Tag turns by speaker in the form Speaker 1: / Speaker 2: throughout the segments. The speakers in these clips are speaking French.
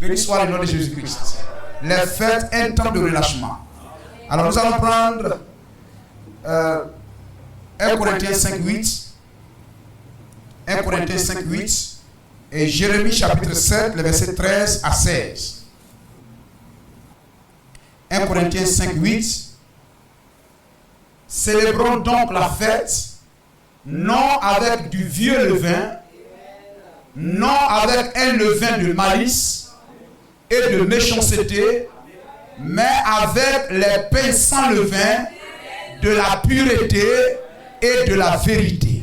Speaker 1: Béni soit le nom de Jésus-Christ. Les fêtes, un temps de relâchement. Alors nous allons prendre 1 Corinthiens 5, 8. 1 Corinthiens 5, 8. Et Jérémie chapitre 7, le verset 13 à 16. 1 Corinthiens 5, 8. Célébrons donc la fête, non avec du vieux levain, non avec un levain de malice et de méchanceté, mais avec les pains sans levain, de la pureté et de la vérité.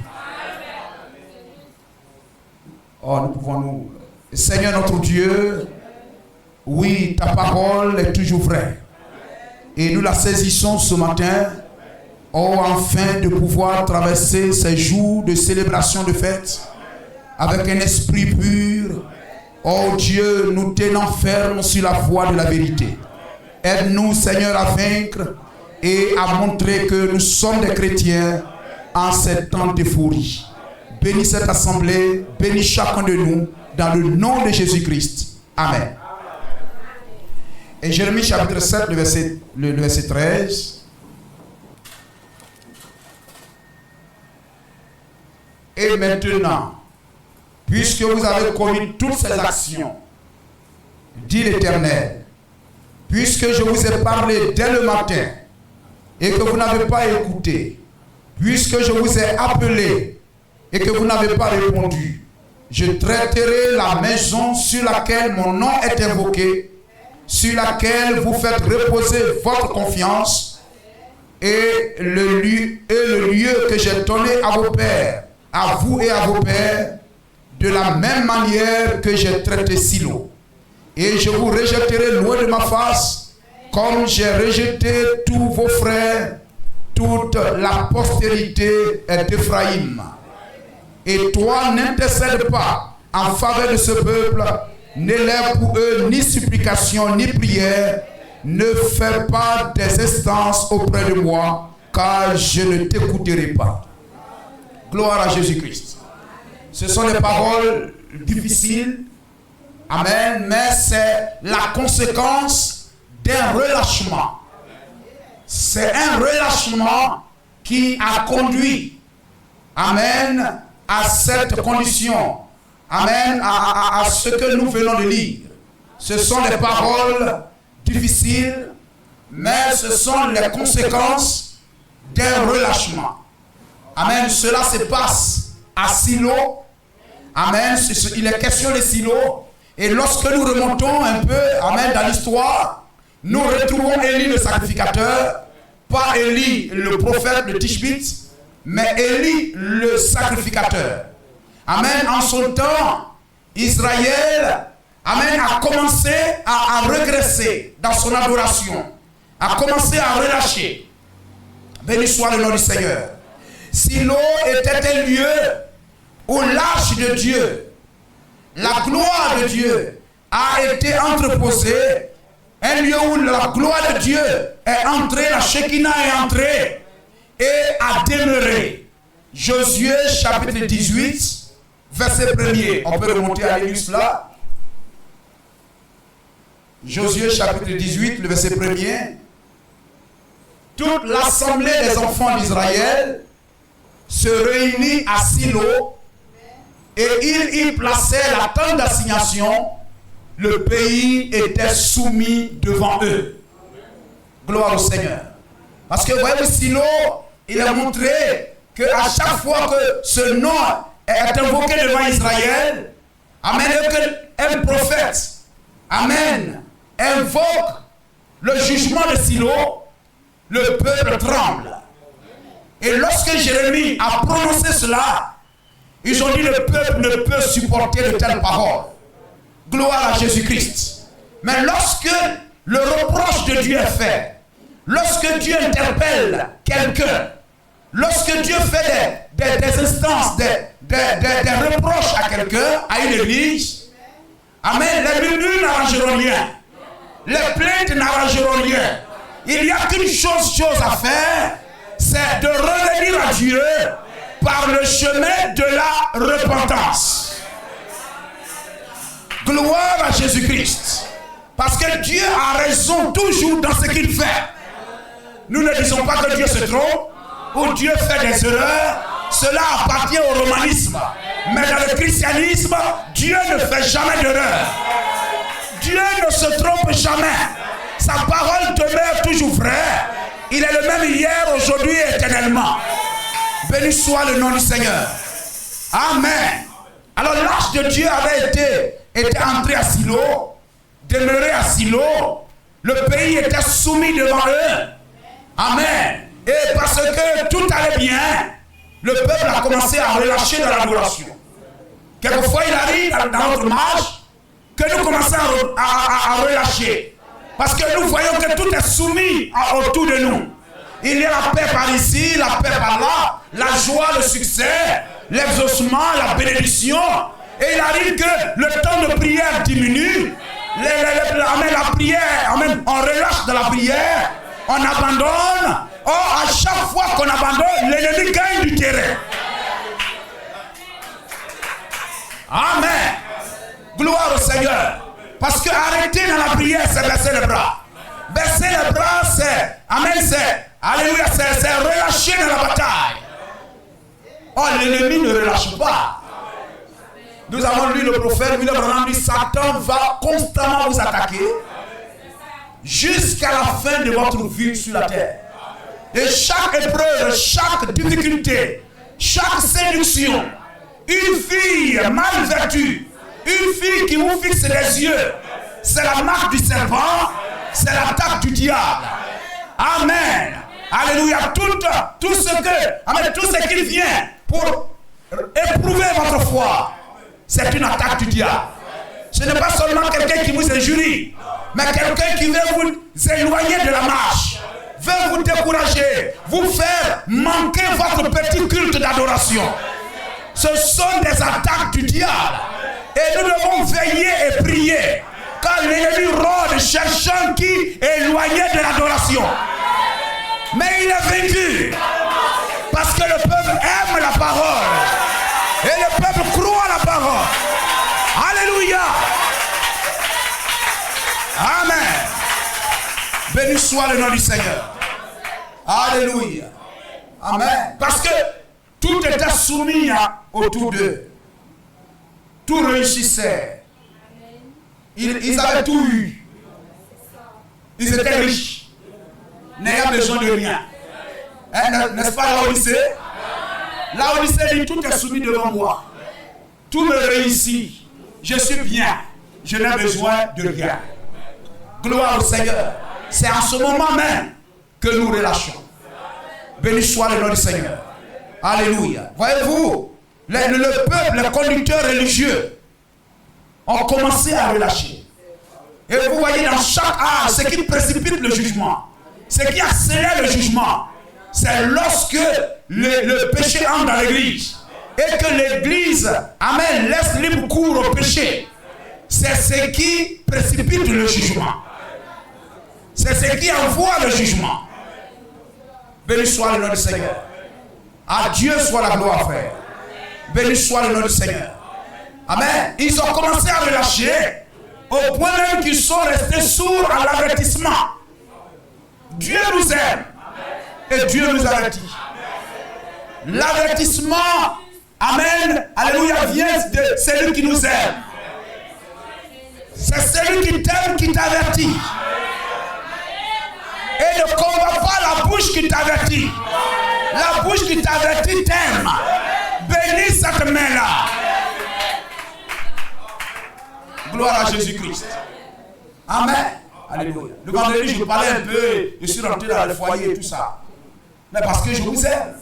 Speaker 1: Oh, nous pouvons nous... Seigneur notre Dieu, oui, ta parole est toujours vraie. Et nous la saisissons ce matin, oh, afin de pouvoir traverser ces jours de célébration de fête avec un esprit pur. Oh Dieu, nous tenons ferme sur la voie de la vérité. Aide-nous, Seigneur, à vaincre et à montrer que nous sommes des chrétiens en ces temps d'euphorie. Bénis cette assemblée, bénis chacun de nous, dans le nom de Jésus-Christ. Amen. Et Jérémie chapitre 7, le verset 13. Et maintenant, puisque vous avez commis toutes ces actions, dit l'Éternel, puisque je vous ai parlé dès le matin et que vous n'avez pas écouté, puisque je vous ai appelé et que vous n'avez pas répondu, je traiterai la maison sur laquelle mon nom est invoqué, sur laquelle vous faites reposer votre confiance, et le lieu que j'ai donné à vos pères, à vous et à vos pères, de la même manière que j'ai traité Silo. Et je vous rejetterai loin de ma face, comme j'ai rejeté tous vos frères, toute la postérité d'Éphraïm. Et toi, n'intercède pas en faveur de ce peuple, n'élève pour eux ni supplication ni prière, ne fais pas des instances auprès de moi, car je ne t'écouterai pas. Gloire à Jésus-Christ. Ce sont des paroles difficiles. Amen. Mais c'est la conséquence d'un relâchement. C'est un relâchement qui a conduit, amen, à cette condition. Amen. À ce que nous venons de lire. Ce sont des paroles difficiles, mais ce sont les conséquences d'un relâchement. Amen. Cela se passe à Silo. Amen. Il est question de Silo. Et lorsque nous remontons un peu, amen, dans l'histoire, nous retrouvons Élie le sacrificateur. Pas Élie le prophète de Tishbit, mais Élie le sacrificateur. Amen. En son temps, Israël, amen, a commencé à regresser dans son adoration. A commencé à relâcher. Béni soit le nom du Seigneur. Silo était un lieu où l'arche de Dieu, la gloire de Dieu, a été entreposée. Un lieu où la gloire de Dieu est entrée, la Shekinah est entrée et a demeuré. Josué chapitre 18, verset 1er. On peut remonter à l'illus là. Josué chapitre 18, le verset 1er. Toute l'assemblée des enfants d'Israël se réunit à Silo et ils y plaçaient la tente d'assignation. Le pays était soumis devant eux. Gloire au Seigneur. Parce que vous voyez, Silo, il a montré qu'à chaque fois que ce nom est invoqué devant Israël, amen, qu'un prophète, amen, invoque le jugement de Silo, le peuple tremble. Et lorsque Jérémie a prononcé cela, ils ont dit le peuple ne peut supporter de telles paroles. Gloire à Jésus-Christ. Mais lorsque le reproche de Dieu est fait, lorsque Dieu interpelle quelqu'un, lorsque Dieu fait des instances, des reproches à quelqu'un, à une église, amen, les murmures n'arrangeront rien. Les plaintes n'arrangeront rien. Il n'y a qu'une chose à faire, c'est de revenir à Dieu par le chemin de la repentance. Gloire à Jésus-Christ. Parce que Dieu a raison toujours dans ce qu'il fait. Nous ne disons pas que Dieu se trompe ou Dieu fait des erreurs. Cela appartient au romanisme. Mais dans le christianisme, Dieu ne fait jamais d'erreur. Dieu ne se trompe jamais. Sa parole demeure toujours vraie. Il est le même hier, aujourd'hui et éternellement. Béni soit le nom du Seigneur. Amen. Alors l'arche de Dieu avait était entrée à Silo, demeurée à Silo. Le pays était soumis devant eux. Amen. Et parce que tout allait bien, le peuple a commencé à relâcher dans l'adoration. Quelquefois, il arrive dans notre marche que nous commençons à relâcher. Parce que nous voyons que tout est soumis autour de nous. Il y a la paix par ici, la paix par là, la joie, le succès, l'exaucement, la bénédiction. Et il arrive que le temps de prière diminue. La prière, on relâche de la prière, on abandonne. Or, à chaque fois qu'on abandonne, l'ennemi gagne du terrain. Amen. Gloire au Seigneur. Parce que arrêter dans la prière, c'est baisser les bras. Baisser les bras, c'est, amen, c'est, alléluia, c'est relâcher dans la bataille. Oh, l'ennemi ne relâche pas. Nous avons lu le prophète, William Branham dit, Satan va constamment vous attaquer jusqu'à la fin de votre vie sur la terre. Et chaque épreuve, chaque difficulté, chaque séduction, une fille mal vêtue, une fille qui vous fixe les yeux, c'est la marque du serpent, c'est l'attaque du diable. Amen. Alléluia. Tout ce qui vient pour éprouver votre foi, c'est une attaque du diable. Ce n'est pas seulement quelqu'un qui vous injurie, mais quelqu'un qui veut vous éloigner de la marche, veut vous décourager, vous faire manquer votre petit culte d'adoration. Ce sont des attaques du diable. Et nous devons veiller et prier, car l'ennemi rôde cherchant qui éloignait de l'adoration. Mais il est vaincu, parce que le peuple aime la parole, et le peuple croit à la parole. Alléluia. Amen. Béni soit le nom du Seigneur. Alléluia. Amen. Parce que tout était soumis autour d'eux. Tout réussissait. Ils avaient tout eu. Ils étaient riches, n'ayant besoin de rien. N'est-ce pas Laodicée? Laodicée dit, tout est soumis devant moi. Tout me réussit. Je suis bien. Je n'ai besoin de rien. Gloire au Seigneur. C'est en ce moment même que nous relâchons. Béni soit le nom du Seigneur. Alléluia. Voyez-vous, le peuple, les conducteurs religieux ont commencé à relâcher. Et vous voyez dans chaque âge, ce qui précipite le jugement, ce qui accélère le jugement, c'est lorsque le péché entre dans l'église et que l'église, amen, laisse libre cours au péché. C'est ce qui précipite le jugement. C'est ce qui envoie le jugement. Béni soit le nom du Seigneur. À Dieu soit la gloire, frère. Béni soit le nom du Seigneur. Amen. Ils ont commencé à relâcher au point même qu'ils sont restés sourds à l'avertissement. Dieu nous aime et Dieu nous avertit. L'avertissement, amen, alléluia, vient de celui qui nous aime. C'est celui qui t'aime qui t'avertit. Et ne combat pas la bouche qui t'avertit. La bouche qui t'avertit t'aime. Bénis cette main-là. Gloire à Jésus-Christ. Amen. Alléluia. Le vendredi, je parlais un peu, je suis rentré dans le foyer et tout ça. Mais parce que je vous aime.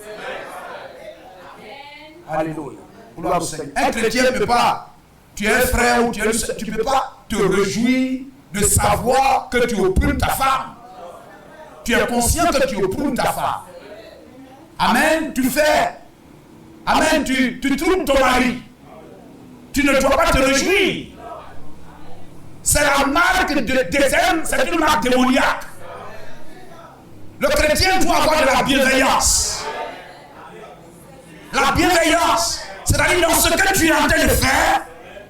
Speaker 1: Alléluia. Gloire au Seigneur. Un chrétien ne peut pas, tu es un frère ou tu ne peux pas te réjouir de savoir que tu opprimes ta femme. Tu es conscient que tu opprimes ta femme. Amen. Tu fais. Amen. Tu trompes ton mari. Tu ne dois pas te réjouir. C'est la marque des âmes, c'est une marque démoniaque. Le chrétien doit avoir de la bienveillance. La bienveillance, c'est-à-dire dans ce que tu es en train de faire,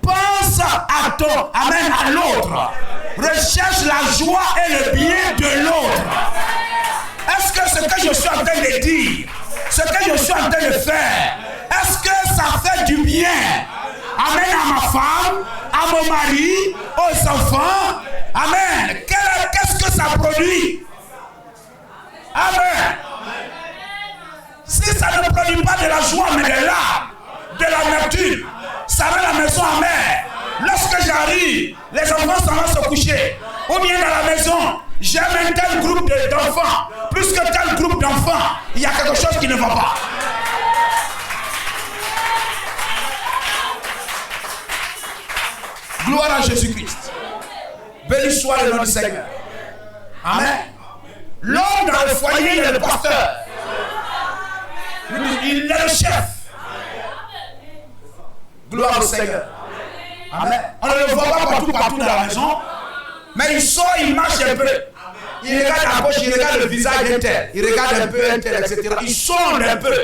Speaker 1: pense à toi, amen, à l'autre. Recherche la joie et le bien de l'autre. Est-ce que ce que je suis en train de dire, ce que je suis en train de faire, est-ce que ça fait du bien, amen, à ma femme, à mon mari, aux enfants, amen. Qu'est-ce que ça produit? Amen. Si ça ne produit pas de la joie, mais de l'âme, de l'amertume, ça rend la maison amère. Lorsque j'arrive, les enfants s'en vont se coucher. Ou bien dans la maison, j'aime un tel groupe d'enfants. Plus que tel groupe d'enfants, il y a quelque chose qui ne va pas. Gloire à Jésus-Christ. Béni soit le nom du Seigneur. Amen. L'homme dans le foyer, il est le pasteur. Il est le chef. Gloire au Seigneur. Amen. On ne le voit pas partout dans la maison. Mais il sort, il marche un peu. Il regarde à gauche, il regarde le visage d'un tel. Il regarde un peu un tel, etc. Il sonde un peu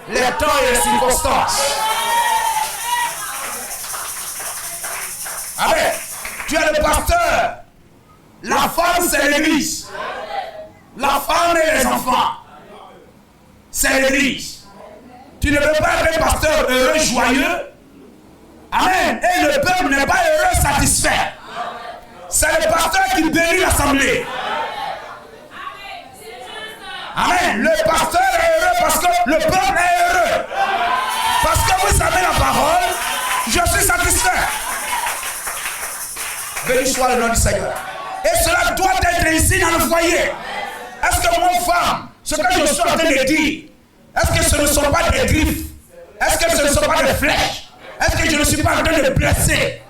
Speaker 1: les temps et les circonstances. Amen. Tu es le pasteur. La femme, c'est l'église. La femme et les enfants, c'est l'église. Tu ne peux pas être un pasteur heureux, joyeux. Amen. Et le peuple n'est pas heureux, satisfait. C'est le pasteur qui bénit l'assemblée. Amen. Le pasteur est heureux parce que le peuple est heureux. Parce que vous savez la parole, je suis satisfait. Béni soit le nom du Seigneur. Et cela doit être ici dans le foyer. Est-ce que mon femme, ce que je suis en train de dire, est-ce que ce ne sont pas des griffes? Est-ce que ce ne sont pas des flèches? Est-ce que je ne suis pas en train de blesser?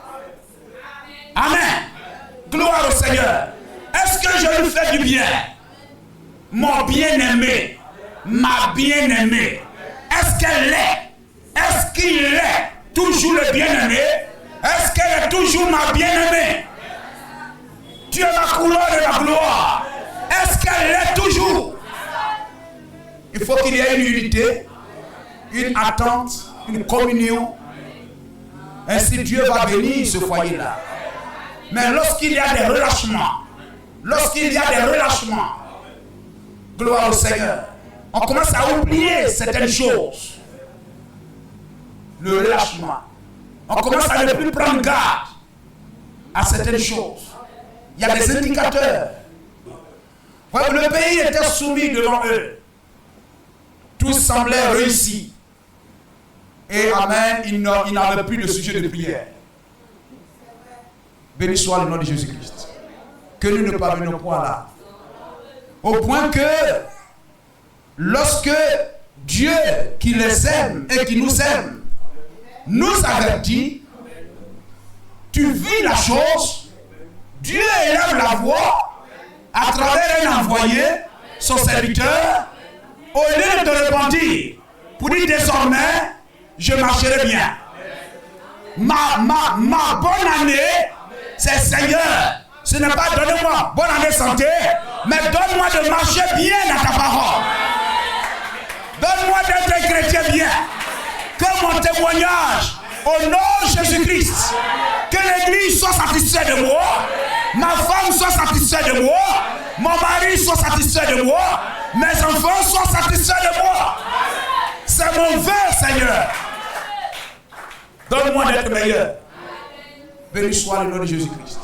Speaker 1: Amen. Gloire au Seigneur. Est-ce que je lui fais du bien? Mon bien-aimé, ma bien-aimée, est-ce qu'elle est? Est-ce qu'il est toujours le bien-aimé? Est-ce qu'elle est toujours ma bien-aimée? Tu es la couleur de la gloire. Est-ce qu'elle l'est toujours? Il faut qu'il y ait une unité, une attente, une communion. Ainsi Dieu va bénir ce foyer-là. Mais lorsqu'il y a des relâchements, gloire au Seigneur, on commence à oublier certaines choses. Le relâchement. On commence à ne plus prendre garde à certaines choses. Il y a des indicateurs. Le pays était soumis devant eux. Tout semblait réussi. Et amen, ils n'avaient plus de sujet de prière. Béni soit le nom de Jésus-Christ. Que nous ne parvenons point là. Au point que, lorsque Dieu qui les aime et qui nous aime, nous avertit, tu vis la chose, Dieu élève la voix à travers un envoyé, son serviteur, au lieu de te repentir, pour dire désormais, je marcherai bien. Ma bonne année, c'est Seigneur. Ce n'est pas donne-moi bonne année santé, mais donne-moi de marcher bien dans ta parole. Donne-moi d'être un chrétien bien. Que mon témoignage, au nom de Jésus-Christ, que l'église soit satisfaite de moi, ma femme soit satisfaite de moi, mon mari soit satisfait de moi, mes enfants soient satisfaits de moi. C'est mon vœu, Seigneur. Donne-moi d'être meilleur. Béni soit le nom de Jésus-Christ.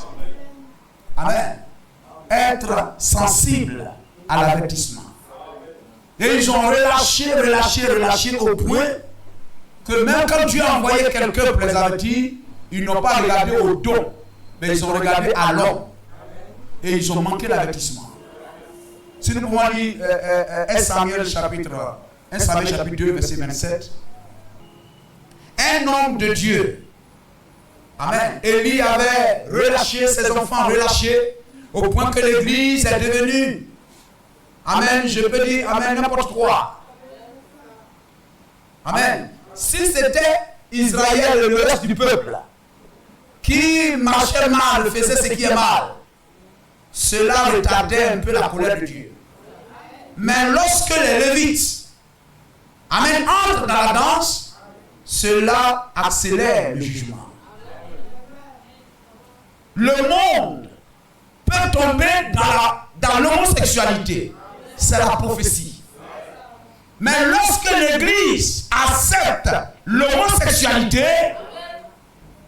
Speaker 1: Amen. Être sensible à l'avertissement. Et ils ont relâché au point que même quand Dieu a envoyé quelqu'un pour les avertir, ils n'ont pas regardé au dos, mais ils ont regardé à l'homme. Et ils ont manqué l'avertissement. Si nous pouvons lire 1 Samuel chapitre 2, verset 27. Un homme de Dieu, amen, Élie avait relâché ses enfants, au point que l'église est devenue, amen, je peux dire, amen, n'importe quoi. Amen. Si c'était Israël, le reste du peuple, qui marchait mal, faisait ce qui est mal, cela retardait un peu la colère de Dieu. Mais lorsque les Lévites, amen, entrent dans la danse, cela accélère le jugement. le monde peut tomber dans l'homosexualité. C'est la prophétie. Mais lorsque l'Église accepte l'homosexualité,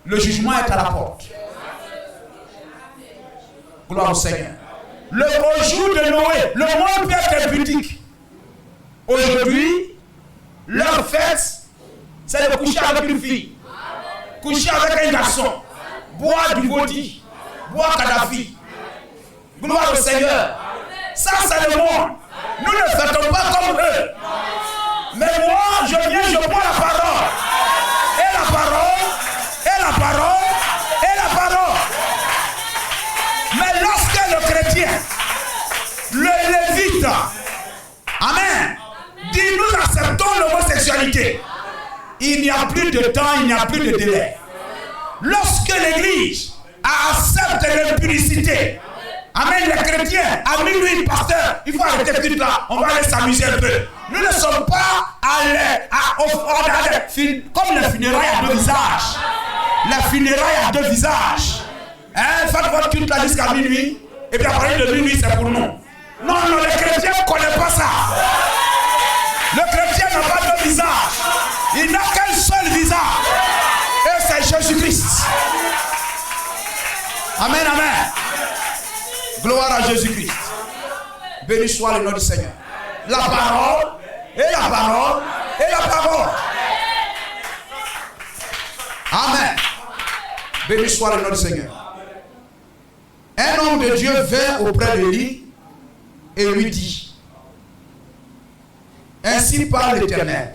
Speaker 1: le jugement est à la porte. Gloire au Seigneur. Au jour de Noé, le monde peut être impudique. Aujourd'hui, leur fête, c'est de coucher avec une fille, coucher avec un garçon, boire du vodka, boire Kadhafi. Gloire au Seigneur. Ça, c'est le monde. Nous ne fêtons pas comme eux. Mais moi, je viens, je prends la parole. Et la parole, et la parole, et la parole. Mais lorsque le chrétien, le lévite, amen, dit nous acceptons l'homosexualité, il n'y a plus de temps, il n'y a plus de délai. Lorsque l'Église accepte l'impudicité, amen, les chrétiens, à minuit, pasteur, il faut arrêter tout là, on va aller s'amuser un peu. Nous ne sommes pas comme les funérailles à deux visages. Les funérailles à deux visages. Hein, faites votre culte là jusqu'à minuit, et puis à partir de minuit, c'est pour nous. Non, non, les chrétiens ne connaissent pas ça. Le chrétien n'a pas de visage. Il n'a qu'un seul visage. Et c'est Jésus-Christ. Amen, amen. Gloire à Jésus-Christ. Béni soit le nom du Seigneur. La parole, et la parole, et la parole. Amen. Béni soit le nom du Seigneur. Un homme de Dieu vint auprès de lui et lui dit: ainsi parle l'Éternel,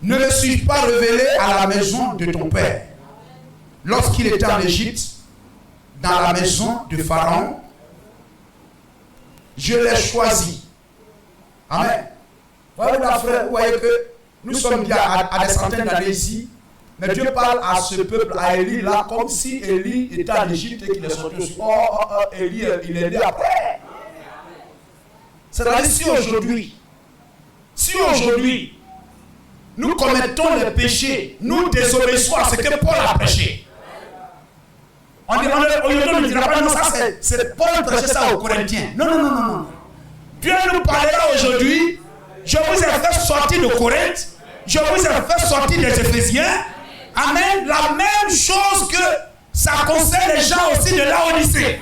Speaker 1: ne me suis-je pas révélé à la maison de ton père lorsqu'il était en Égypte, dans la maison de Pharaon? Je l'ai choisi. Amen. Voilà, frère, vous voyez que nous sommes bien à des centaines d'années ici, mais Dieu parle à ce peuple, à Élie là, comme si Élie était en Égypte et qu'il est sorti aussi. Élie, il est né après. C'est-à-dire si aujourd'hui, nous commettons les péchés, nous désobéissons à ce que Paul a prêché. On ne dira pas, non, ça c'est Paul prêchait ça aux Corinthiens. Non, non, non, non, non. Dieu nous parlera aujourd'hui. Je vous ai fait sortir de Corinthe. Je vous ai fait sortir des Éphésiens. Amen. La même chose que ça concerne les gens aussi de Laodicée.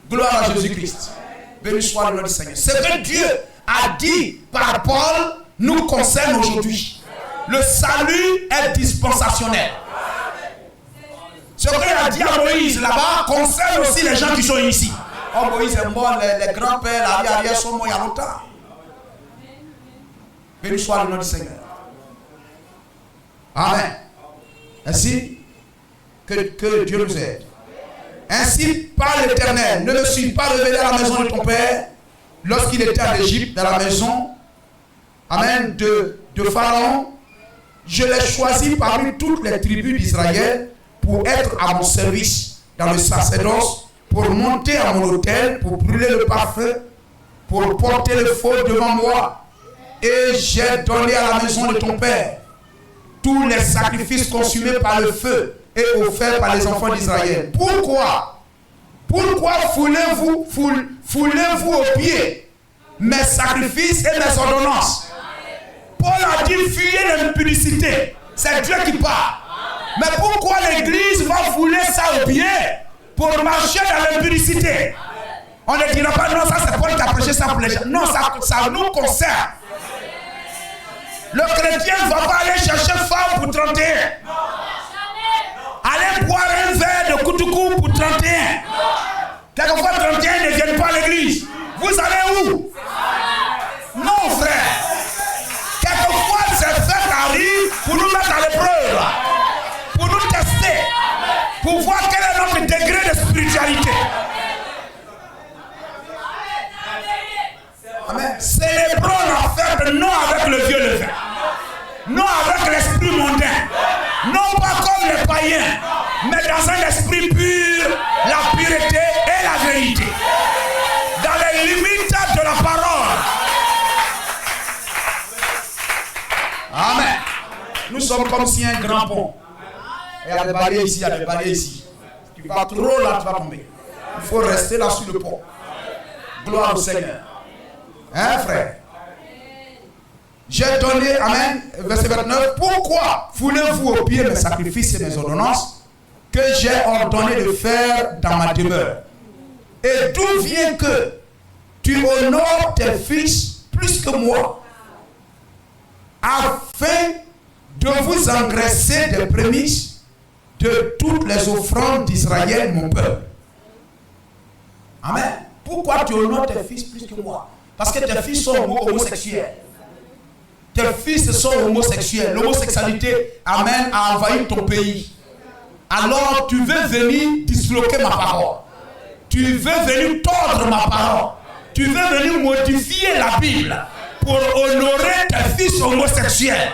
Speaker 1: Gloire à Jésus-Christ. Béni soit le nom du Seigneur. Ce que Dieu a dit par Paul nous concerne aujourd'hui. Le salut est dispensationnel. Ce qu'il a dit à Moïse là-bas concerne aussi les gens qui sont ici. Oh, Moïse est mort, les grands-pères, l'arrière sont morts il y a longtemps. Béni soit le nom du Seigneur. Amen. Ainsi, que Dieu nous aide. Ainsi parle l'Éternel, ne me suis pas révélé à la maison de ton père lorsqu'il était en Égypte, dans la maison, amen, de Pharaon. Je l'ai choisi parmi toutes les tribus d'Israël pour être à mon service dans le sacerdoce, pour monter à mon autel, pour brûler le parfum, pour porter le feu devant moi. Et j'ai donné à la maison de ton père tous les sacrifices consumés par le feu et offerts par les enfants d'Israël. Pourquoi foulez-vous aux pieds mes sacrifices et mes ordonnances? Paul a dit fuyez l'impudicité. C'est Dieu qui parle. Mais pourquoi l'Église va fouler ça aux pieds pour marcher dans l'impudicité? On ne dira pas non, ça c'est Paul qui a prêché ça pour les gens. Non, ça nous concerne. Le chrétien ne va pas aller chercher femme pour 31. Allez boire un verre de Koutoukou pour 31. Quelquefois 31 ne viennent pas à l'église. Vous allez où? Non, frère. Quelquefois ces fêtes arrivent pour nous mettre à l'épreuve, pour nous tester, pour voir quel est notre degré de spiritualité. Amen. Célébrons la fête non avec le vieux levain, non avec l'esprit mondain, non pas comme les païens, mais dans un esprit pur, la pureté et la vérité, dans les limites de la parole. Amen. Nous sommes comme si un grand pont. Il y a des barrières ici, il y a des barrières ici. Tu vas trop là, tu vas tomber. Il faut rester là sur le pont. Gloire au Seigneur. Hein, frère? J'ai donné, amen, verset 29. Pourquoi voulez-vous oublier mes sacrifices et mes ordonnances que j'ai ordonné de faire dans ma demeure? Et d'où vient que tu honores tes fils plus que moi, afin de vous engraisser des prémices de toutes les offrandes d'Israël, mon peuple? Amen. Pourquoi tu honores tes fils plus que moi? Parce que tes fils sont homosexuels. Tes fils sont homosexuels. L'homosexualité, amen, a envahi ton pays. Alors tu veux venir disloquer ma parole. Tu veux venir tordre ma parole. Tu veux venir modifier la Bible pour honorer tes fils homosexuels.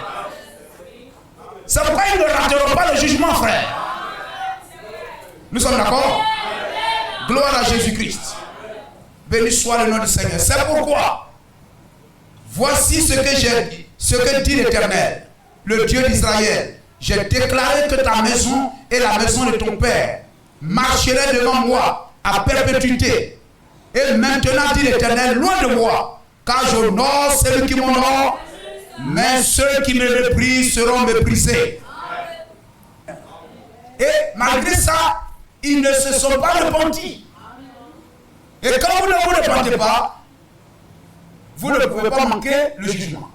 Speaker 1: C'est pourquoi ils ne rateront pas le jugement, frère. Nous sommes d'accord? Gloire à Jésus-Christ. Béni soit le nom du Seigneur. C'est pourquoi, voici ce que dit l'Éternel, le Dieu d'Israël. J'ai déclaré que ta maison et la maison de ton père marcheraient devant moi à perpétuité. Et maintenant, dit l'Éternel, loin de moi, car j'honore celui qui m'honore, mais ceux qui me méprisent seront méprisés. Et malgré ça, ils ne se sont pas repentis. Et quand vous ne vous repentez pas, vous ne pouvez pas manquer le jugement.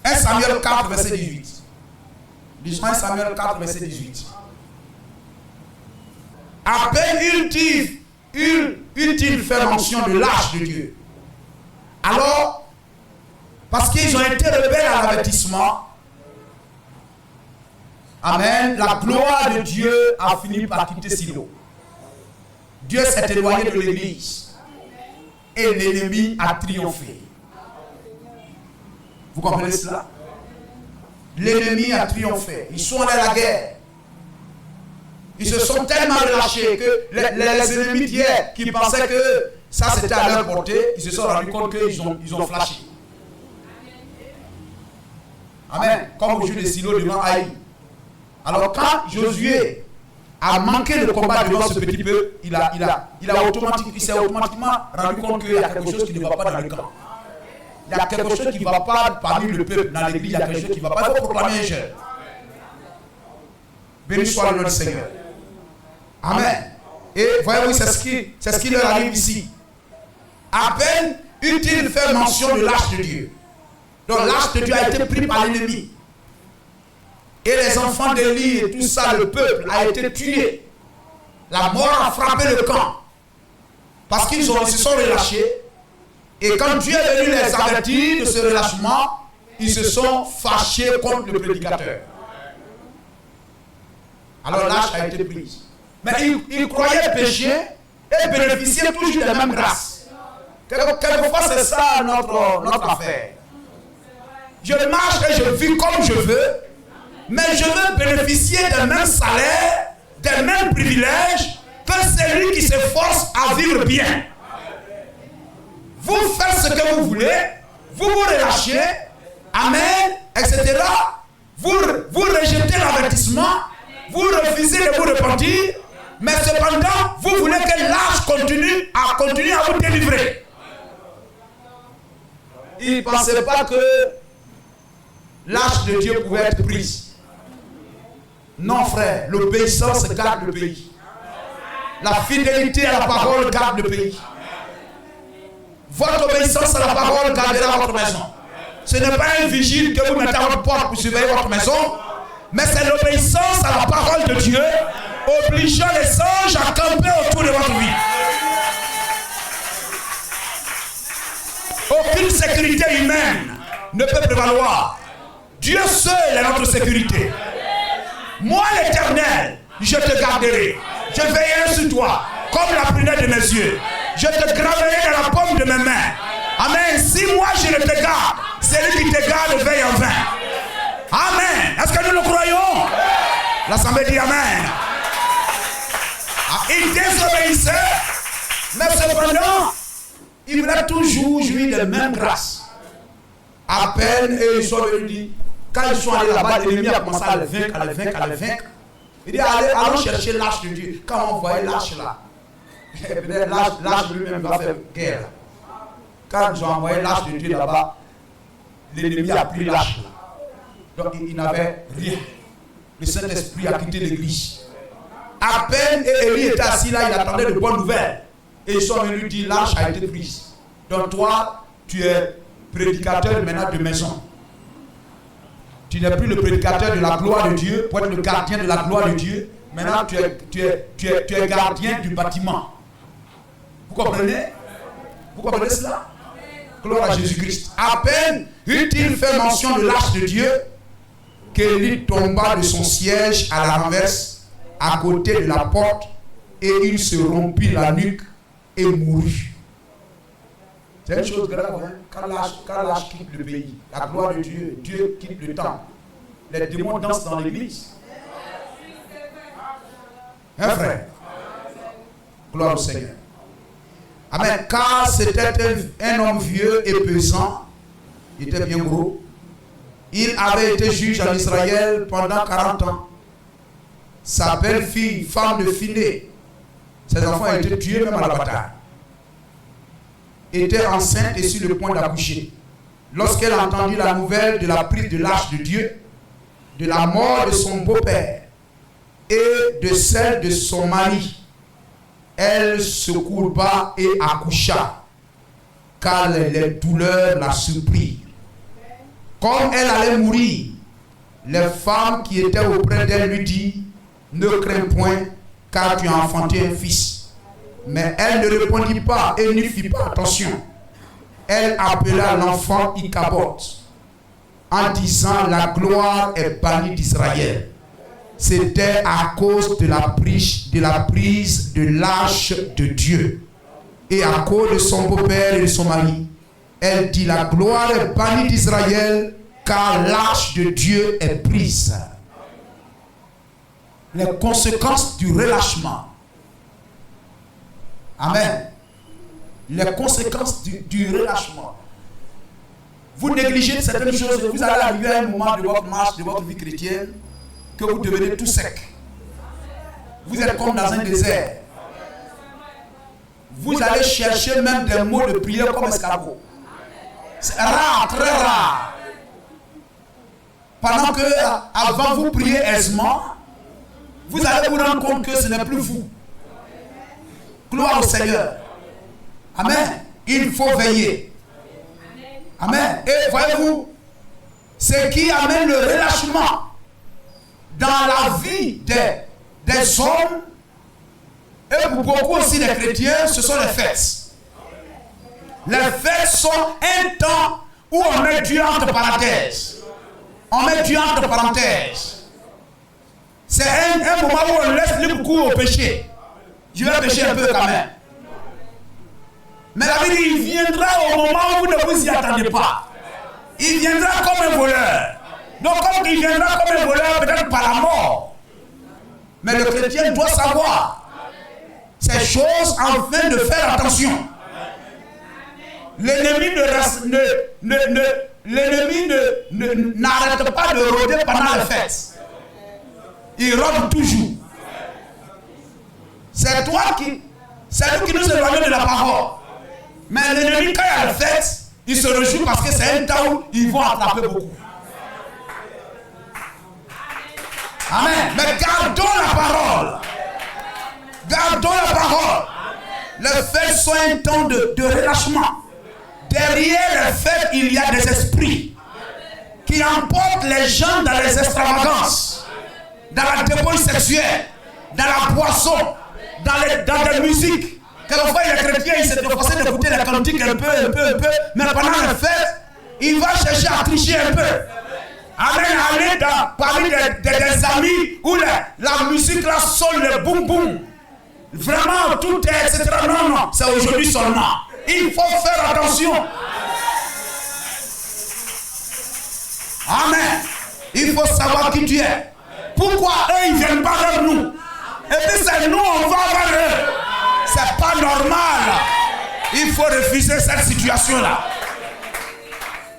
Speaker 1: 1 Samuel 4, verset 18. Lisons 1 Samuel 4, verset 18. À peine eut-il fait mention de l'âge de Dieu. Alors, parce qu'ils ont été rebelles à l'avertissement, amen, la gloire de Dieu a fini par quitter Silo. Dieu s'est éloigné de l'église et l'ennemi a triomphé. Vous comprenez cela? L'ennemi a triomphé. Ils sont allés à la guerre. Ils se sont tellement relâchés que les ennemis d'hier qui pensaient que ça c'était à leur portée, ils se sont rendus compte qu'ils ont flashé. Amen. Comme au jeu de Silo devant Haï. Alors quand Josué a manqué le combat devant ce petit peuple, il s'est automatiquement rendu compte qu'il y a quelque chose qui ne va pas dans le camp. Il y a quelque chose qui ne va pas parmi le peuple, dans l'église, il y a quelque chose qui ne va pas. Il faut proclamer un jeûne. Béni soit le nom du Seigneur. Amen. Et voyez-vous, c'est ce qui leur arrive ici. À peine eut-il fait mention de l'arche de Dieu. Donc l'arche de Dieu a été pris par l'ennemi. Et les enfants d'Élie et tout ça, le peuple a été tué. La mort a frappé le camp. Parce qu'ils se sont relâchés. Et quand Dieu est venu les avertir de ce relâchement, ils se sont fâchés contre le prédicateur. Alors l'arche a été prise. Mais ils croyaient pécher et bénéficier toujours des mêmes grâces. Quelquefois c'est ça notre affaire. Je marche et je vis comme je veux, mais je veux bénéficier des mêmes salaires, des mêmes privilèges que celui qui s'efforce à vivre bien. Vous faites ce que vous voulez, vous vous relâchez, amen, etc. Vous rejetez l'avertissement, vous refusez de vous repentir, mais cependant, vous voulez que l'arche continue à vous délivrer. Ils ne pensaient pas que l'arche de Dieu pouvait être prise. Non, frère, l'obéissance garde le pays. La fidélité à la parole garde le pays. Votre obéissance à la parole gardera votre maison. Ce n'est pas un vigile que vous mettez à votre porte pour surveiller votre maison, mais c'est l'obéissance à la parole de Dieu, obligeant les anges à camper autour de votre vie. Aucune sécurité humaine ne peut prévaloir. Dieu seul est notre sécurité. Moi, l'Éternel, je te garderai. Je veillerai sur toi comme la prunelle de mes yeux. Je te graverai dans la paume de mes mains. Amen. Si moi je ne te garde, celui qui te garde veille en vain. Amen. Est-ce que nous le croyons? L'Assemblée dit Amen. Il désobéissait, mais cependant, il voulait toujours jouir des mêmes grâces. À peine, et ils sont venus dire, quand ils sont allés là-bas, l'ennemi a commencé à les vaincre. Il dit, allons chercher l'arche de Dieu. Quand on voyait l'arche là, l'arche lui-même va faire guerre. Quand ils ont envoyé l'arche de Dieu là-bas, l'ennemi a pris l'arche là. Donc il n'avait rien. Le Saint-Esprit a quitté l'église. À peine Élie était assis là, il attendait de bonnes nouvelles. Et ils sont venus lui dire, l'arche a été prise. Donc toi, tu es prédicateur maintenant de maison. Tu n'es plus le prédicateur de la gloire de Dieu pour être le gardien de la gloire de Dieu. Maintenant, tu es gardien du bâtiment. Vous comprenez? Vous comprenez cela? Gloire à Jésus-Christ. À peine eut-il fait mention de l'arche de Dieu qu'Élie tomba de son siège à la renverse, à côté de la porte, et il se rompit la nuque et mourut. C'est une chose grave, hein? Quand l'arche quitte le pays, la gloire de Dieu, Dieu quitte le temple. Les démons dansent dans l'église. Hein, frère? Gloire au Seigneur. Amen. Car c'était un homme vieux et pesant. Il était bien gros. Il avait été juge en Israël pendant 40 ans. Sa belle-fille, femme de Phiné, ses enfants ont été tués même à la bataille, était enceinte et sur le point d'accoucher. Lorsqu'elle entendit la nouvelle de la prise de l'arche de Dieu, de la mort de son beau-père et de celle de son mari, elle se courba et accoucha, car les douleurs la surprirent. Comme elle allait mourir, les femmes qui étaient auprès d'elle lui dirent, ne crains point, car tu as enfanté un fils. Mais elle ne répondit pas et n'y fit pas attention. Elle appela l'enfant Ichabod, en disant, la gloire est bannie d'Israël. C'était à cause de la prise de l'arche de Dieu et à cause de son beau-père et de son mari. Elle dit, la gloire est bannie d'Israël, car l'arche de Dieu est prise. Les conséquences du relâchement. Amen. Les conséquences du relâchement. Vous négligez certaines choses et vous allez arriver à un moment de votre marche, de votre vie chrétienne, que vous devenez tout sec. Vous êtes comme dans un désert. Vous allez chercher même des mots de prière comme escargot. C'est rare, très rare. Pendant que avant vous priez aisément, vous allez vous rendre compte que ce n'est plus vous. Gloire au Seigneur. Amen. Il faut veiller. Amen. Et voyez-vous, ce qui amène le relâchement dans la vie des hommes, et pour beaucoup aussi des chrétiens, ce sont les fêtes. Les fêtes sont un temps où on met Dieu entre parenthèses. On met Dieu entre parenthèses. C'est un moment où on laisse libre cours au péché. Je vais pécher un peu quand même. Mais la Bible, il viendra au moment où vous ne vous y attendez pas. Il viendra comme un voleur. Donc comme il viendra comme un voleur, peut-être par la mort. Mais le chrétien doit savoir ces choses afin de faire attention. L'ennemi n'arrête pas de rôder pendant les fêtes. Il rôde toujours. C'est nous qui nous éloignons de la parole. Mais l'ennemi, quand il y a la fête, il se réjouit parce que c'est un temps où ils vont attraper beaucoup. Amen. Mais gardons la parole. Gardons la parole. Les fêtes sont un temps de relâchement. Derrière les fêtes, il y a des esprits qui emportent les gens dans les extravagances, dans la débauche sexuelle, dans la boisson, dans les musiques. Quelquefois, les chrétiens, ils s'étaient forcés d'écouter les cantiques un peu, mais pendant les fêtes, il va chercher à tricher un peu. Aller parmi des amis où la musique là sonne le boum boum. Vraiment, tout est, etc. Non, c'est aujourd'hui seulement. Il faut faire attention. Amen. Il faut savoir qui tu es. Pourquoi eux, ils ne viennent pas vers nous? Et puis c'est nous, on va vers eux. C'est pas normal. Il faut refuser cette situation-là.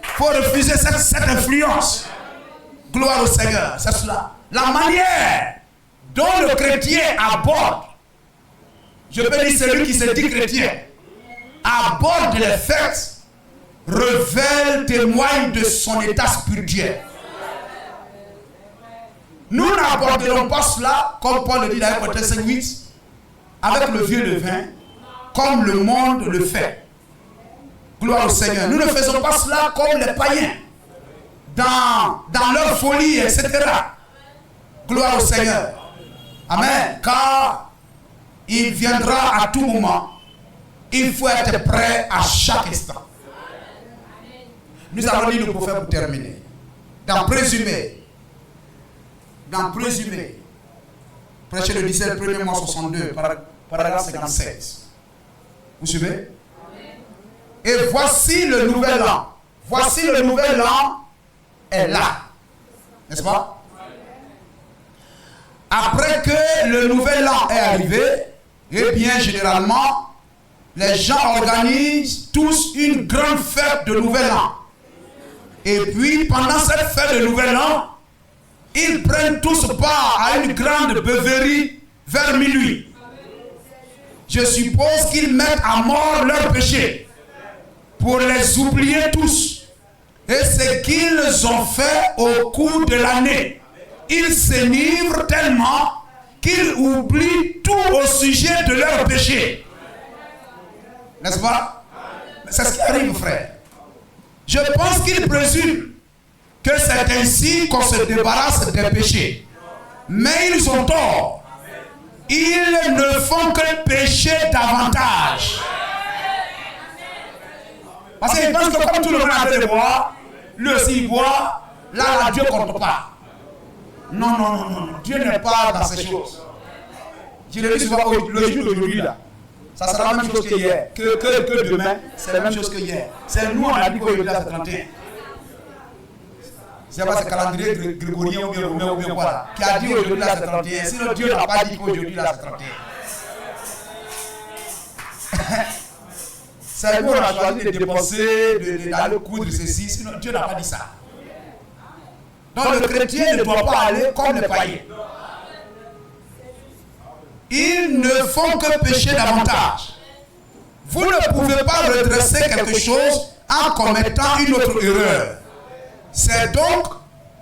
Speaker 1: Il faut refuser cette influence. Gloire au Seigneur. C'est cela. La manière dont le chrétien aborde, je peux dire celui qui se dit chrétien, aborde les faits, révèle, témoigne de son état spirituel. Nous n'aborderons pas cela, comme Paul le dit dans 1 Corinthiens 5:8, avec le vieux levain, comme le monde le fait. Gloire au Seigneur. Nous ne faisons pas cela comme les païens, dans leur folie, etc. Gloire au Seigneur. Amen. Car il viendra à tout moment. Il faut être prêt à chaque instant. Nous allons lire le prophète pour terminer. Dans Présumé, prêché le 17 1er mois 62, paragraphe 56. Vous suivez? Et voici le nouvel an. Voici le nouvel an est là. N'est-ce pas? Après que le nouvel an est arrivé, eh bien, généralement, les gens organisent tous une grande fête de nouvel an. Et puis, pendant cette fête de nouvel an, ils prennent tous part à une grande beuverie vers minuit. Je suppose qu'ils mettent à mort leurs péchés pour les oublier tous. Et ce qu'ils ont fait au cours de l'année, ils s'enivrent tellement qu'ils oublient tout au sujet de leurs péchés. N'est-ce pas? C'est ce qui arrive, frère. Je pense qu'ils présument que c'est ainsi qu'on se débarrasse des péchés. Mais ils ont tort. Ils ne font que pécher davantage. Parce qu'ils pensent que comme tout le monde a de boire, lui aussi il boit, là Dieu ne compte pas. Non. Dieu n'est pas dans ces choses. Je le dis souvent, le jour d'aujourd'hui là, ça sera la même chose que hier. Que demain, c'est la même chose que hier. C'est nous, on a dit qu'aujourd'hui là c'est 31. C'est pas ce calendrier grégorien ou bien romain ou bien quoi, qui a dit aujourd'hui là c'est 31. Sinon Dieu n'a pas dit qu'aujourd'hui là c'est 31. C'est nous on a choisi de dépenser, d'aller coudre ceci, sinon Dieu n'a pas dit ça. Donc le chrétien ne doit pas aller comme les païens. Ils ne font que pécher davantage. Vous ne pouvez pas redresser quelque chose en commettant une autre erreur. C'est donc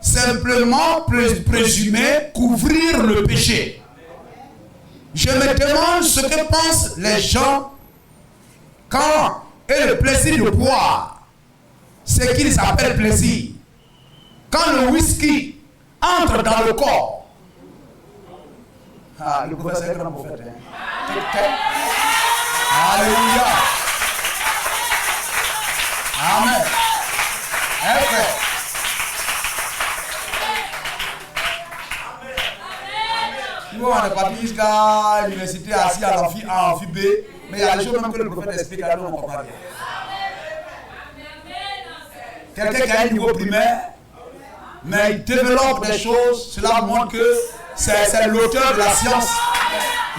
Speaker 1: simplement présumer couvrir le péché. Je me demande ce que pensent les gens quand est le plaisir de boire, ce qu'ils appellent plaisir. Quand le whisky entre dans le corps. Ah, le prophète est un grand prophète. Alléluia. Amen. Nous, on est parti jusqu'à l'université assis à l'amphi B, mais il y a des choses même que le prophète explique à nous, on comprend bien. Quelqu'un qui a un niveau primaire, mais il développe des choses, cela montre que c'est l'auteur de la science.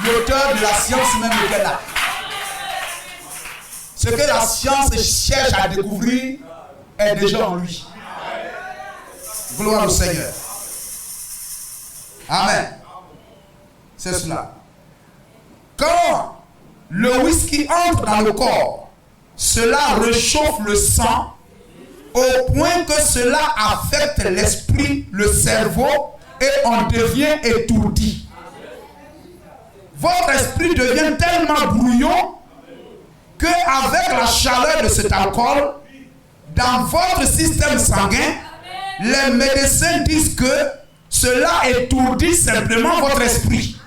Speaker 1: L'auteur de la science même qui est là. Ce que la science cherche à découvrir est déjà en lui. Gloire au Seigneur. Amen. C'est cela. Quand le whisky entre dans le corps, cela réchauffe le sang au point que cela affecte l'esprit, le cerveau et on devient étourdi. Votre esprit devient tellement brouillon qu'avec la chaleur de cet alcool, dans votre système sanguin, les médecins disent que cela étourdit simplement votre esprit.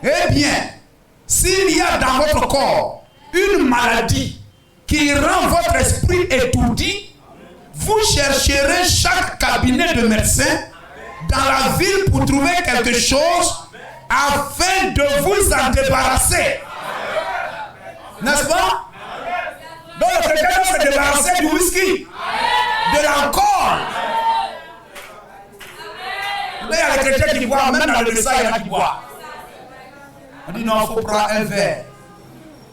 Speaker 1: Eh bien, s'il y a dans votre corps une maladie qui rend votre esprit étourdi, vous chercherez chaque cabinet de médecin dans la ville pour trouver quelque chose afin de vous en débarrasser. N'est-ce pas? Donc le chrétien doit se débarrasser du whisky, de l'alcool. Il y a les chrétiens qui boivent, même dans le message, il y en a qui boivent. On dit non, il faut prendre un verre.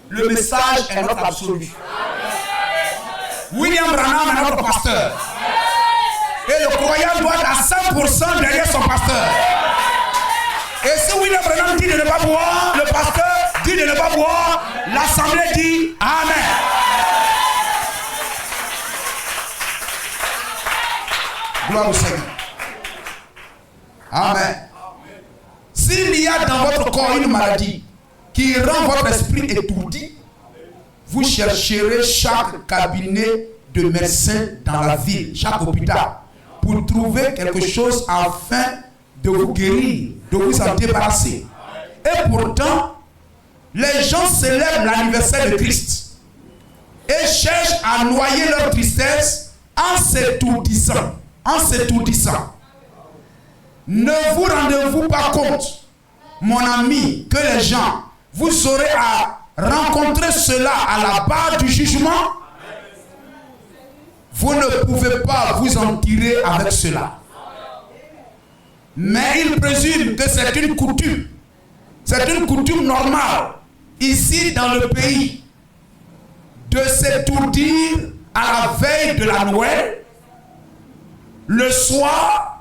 Speaker 1: Le message est notre absolu. William Branham est notre pasteur. Et le croyant doit être à 100% derrière son pasteur. Et si William Branham dit de ne pas boire, le pasteur dit de ne pas boire, l'assemblée dit Amen. Gloire au Seigneur. Amen. S'il y a dans votre corps une maladie qui rend votre esprit étourdi, vous chercherez chaque cabinet de médecin dans la ville, chaque hôpital, pour trouver quelque chose afin de vous guérir, de vous en débarrasser. Et pourtant, les gens célèbrent l'anniversaire de Christ et cherchent à noyer leur tristesse en s'étourdissant. Ne vous rendez-vous pas compte, mon ami, que les gens, vous aurez à rencontrer cela à la barre du jugement? Vous ne pouvez pas vous en tirer avec cela. Mais ils présument que c'est une coutume. C'est une coutume normale, ici dans le pays, de s'étourdir à la veille de la Noël, le soir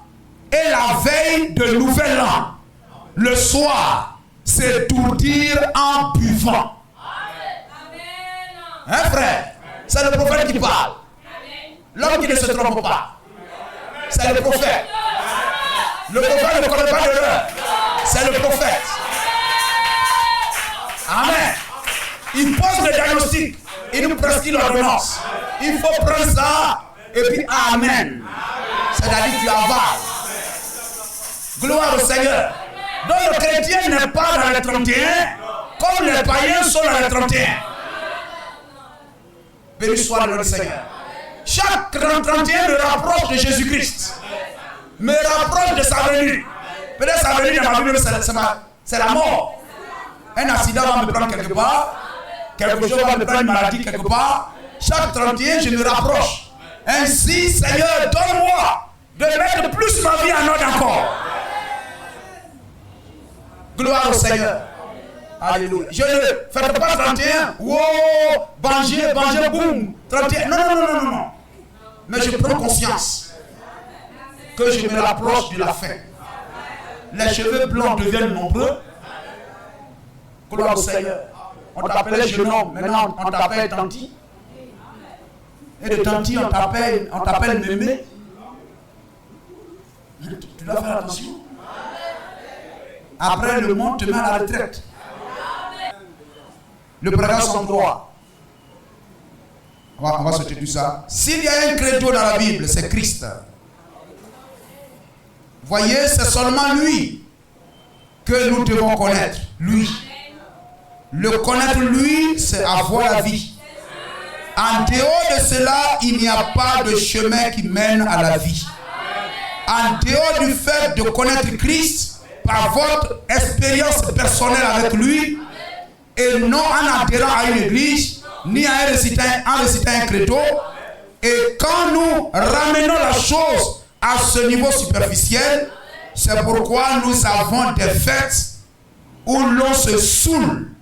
Speaker 1: et la veille de Nouvel An. Le soir, s'étourdir en buvant. Hein, frère? C'est le prophète qui parle. L'homme qui ne se trompe pas. C'est le prophète. Le prophète ne connaît pas d'erreur. C'est le prophète. Amen. Il pose le diagnostic. Il nous prescrit l'ordonnance. Il faut prendre ça et puis Amen. C'est-à-dire que tu avales. Gloire au Seigneur. Donc le chrétien n'est pas dans les 31 comme les païens sont dans les 31. Béni soit le nom du Seigneur. Chaque 31 me rapproche de Jésus-Christ. Me rapproche de sa venue. Peut-être sa venue dans ma vie, c'est la mort. Un accident va me prendre quelque part. Quelque chose va me prendre une maladie quelque part. Chaque 31, je me rapproche. Ainsi, Seigneur, donne-moi de mettre plus ma vie en ordre encore. Gloire au Seigneur. Alléluia. Je ne fais pas 31. Wow, banger, boum. 31. Non. Mais je prends conscience que je me rapproche de la fin. Les cheveux blancs deviennent nombreux. Gloire au Seigneur. On t'appelait jeune homme, maintenant on t'appelle tanti. Et de tanti, on t'appelle mémé. Tu dois faire attention. Après, le monde te met à la retraite. Le paragraphe 103. On va sauter tout ça. S'il y a un credo dans la Bible, c'est Christ. Voyez, c'est seulement lui que nous devons connaître. Lui. Le connaître lui, c'est avoir la vie. En dehors de cela, il n'y a pas de chemin qui mène à la vie. En dehors du fait de connaître Christ, par votre expérience personnelle avec lui, et non en adhérant à une église, ni en récitant un credo, et quand nous ramenons la chose à ce niveau superficiel, c'est pourquoi nous avons des fêtes où l'on se saoule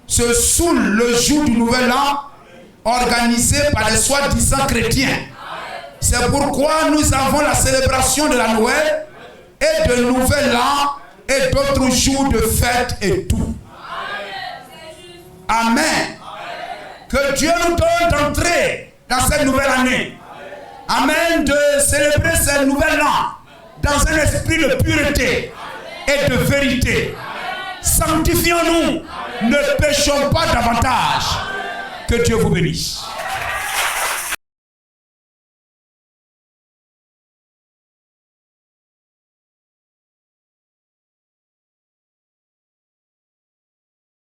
Speaker 1: le jour du Nouvel An, organisé par les soi-disant chrétiens. C'est pourquoi nous avons la célébration de la Noël et de Nouvel An et d'autres jours de fête et tout. Amen. Que Dieu nous donne d'entrer dans cette nouvelle année. Amen. De célébrer ce Nouvel An dans un esprit de pureté et de vérité. Sanctifions-nous. Ne péchons pas davantage. Que Dieu vous bénisse.